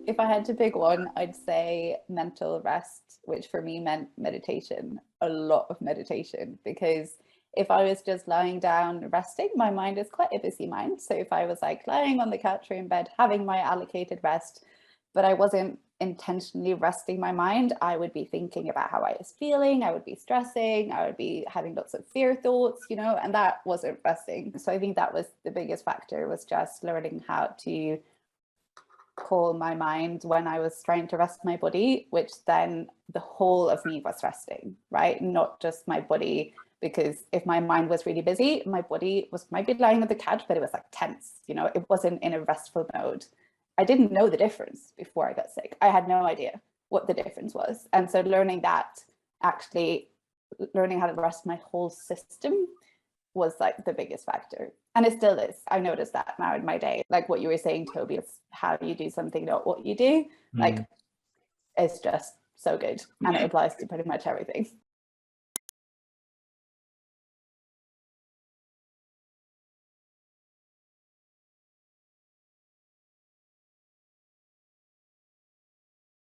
If I had to pick one, I'd say mental rest, which for me meant meditation, a lot of meditation, because if I was just lying down resting, my mind is quite a busy mind. So if I was like lying on the couch or in bed, having my allocated rest, but I wasn't intentionally resting my mind, I would be thinking about how I was feeling, I would be stressing, I would be having lots of fear thoughts, and that wasn't resting. So I think that was the biggest factor, was just learning how to calm my mind when I was trying to rest my body, which then the whole of me was resting, right? Not just my body, because if my mind was really busy, my body might be lying on the couch, but it was like tense, it wasn't in a restful mode. I didn't know the difference before I got sick. I had no idea what the difference was. And so learning how to rest my whole system was like the biggest factor. And it still is. I notice that now in my day, like what you were saying, Toby, is how you do something, not what you do. Like, it's just so good. And it applies to pretty much everything.